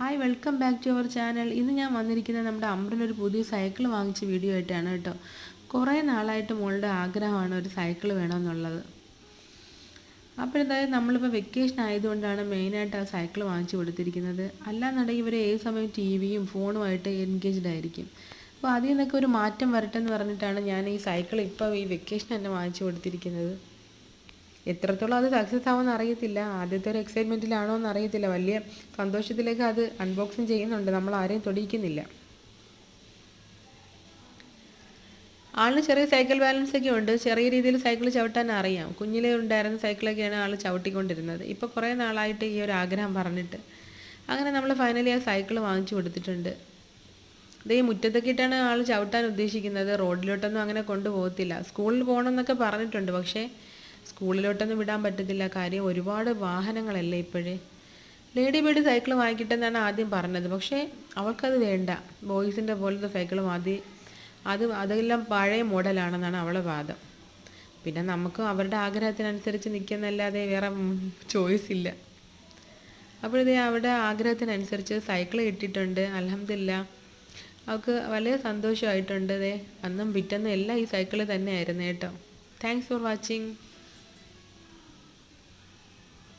Hi, welcome back to our channel. ഇന്ന് ഞാൻ വന്നിരിക്കുന്നത് നമ്മുടെ അമ്രിനൊരു പുതിയ സൈക്കിൾ വാങ്ങിച്ച വീഡിയോ ആയിട്ടാണ് കേട്ടോ. കുറേ നാളായിട്ട് മോളുടെ ആഗ്രഹമാണ് ഒരു സൈക്കിൾ വേണമെന്നുള്ളത്. അപ്പോഴത്തേക്കും നമ്മളിപ്പോൾ വെക്കേഷൻ ആയതുകൊണ്ടാണ് മെയിനായിട്ട് ആ സൈക്കിൾ വാങ്ങിച്ചു കൊടുത്തിരിക്കുന്നത്. അല്ലാന്നുണ്ടെങ്കിൽ ഇവർ ഏത് സമയം ടി വിയും ഫോണുമായിട്ട് എൻഗേജ്ഡ് ആയിരിക്കും. അപ്പോൾ അതിൽ നിന്നൊക്കെ ഒരു മാറ്റം വരട്ടെ എന്ന് പറഞ്ഞിട്ടാണ് ഞാൻ ഈ സൈക്കിൾ ഇപ്പോൾ ഈ വെക്കേഷൻ തന്നെ വാങ്ങിച്ചു കൊടുത്തിരിക്കുന്നത്. എത്രത്തോളം അത് സക്സസ് ആവുമെന്ന് അറിയത്തില്ല. ആദ്യത്തെ ഒരു എക്സൈറ്റ്മെൻറ്റിലാണോ എന്ന് അറിയത്തില്ല. വലിയ സന്തോഷത്തിലേക്ക് അത് അൺബോക്സിങ് ചെയ്യുന്നുണ്ട്. നമ്മൾ ആരെയും തൊടിയിക്കുന്നില്ല. ആളിന് ചെറിയ സൈക്കിൾ ബാലൻസ് ഒക്കെ ഉണ്ട്. ചെറിയ രീതിയിൽ സൈക്കിൾ ചവിട്ടാൻ അറിയാം. കുഞ്ഞിലേ ഉണ്ടായിരുന്ന സൈക്കിളൊക്കെയാണ് ആൾ ചവിട്ടിക്കൊണ്ടിരുന്നത്. ഇപ്പോൾ കുറേ നാളായിട്ട് ഈ ഒരു ആഗ്രഹം പറഞ്ഞിട്ട് അങ്ങനെ നമ്മൾ ഫൈനലി ആ സൈക്കിൾ വാങ്ങിച്ചു കൊടുത്തിട്ടുണ്ട്. ഇത് ഈ മുറ്റത്തൊക്കെ ഇട്ടാണ് ആൾ ചവിട്ടാൻ ഉദ്ദേശിക്കുന്നത്. റോഡിലോട്ടൊന്നും അങ്ങനെ കൊണ്ടുപോകത്തില്ല. സ്കൂളിൽ പോകണമെന്നൊക്കെ പറഞ്ഞിട്ടുണ്ട്. പക്ഷേ സ്കൂളിലോട്ടൊന്നും വിടാൻ പറ്റത്തില്ല. കാര്യം ഒരുപാട് വാഹനങ്ങളല്ലേ ഇപ്പോഴേ. ലേഡി ബേർഡ് സൈക്കിൾ വാങ്ങിക്കട്ടെ എന്നാണ് ആദ്യം പറഞ്ഞത്. പക്ഷേ അവൾക്കത് വേണ്ട. ബോയ്സിൻ്റെ പോലത്തെ സൈക്കിൾ മതി. അതെല്ലാം പഴയ മോഡലാണെന്നാണ് അവളെ വാദം. പിന്നെ നമുക്കും അവരുടെ ആഗ്രഹത്തിനനുസരിച്ച് നിൽക്കുന്നല്ലാതെ വേറെ ചോയ്സ് ഇല്ല. അപ്പോഴിതേ അവരുടെ ആഗ്രഹത്തിനനുസരിച്ച് സൈക്കിൾ കിട്ടിയിട്ടുണ്ട്. അൽഹംദുലില്ലാ, അവൾക്ക് വലിയ സന്തോഷമായിട്ടുണ്ട്. അന്നും പിറ്റെന്നും എല്ലാം ഈ സൈക്കിൾ തന്നെയായിരുന്നു കേട്ടോ. Thanks for watching.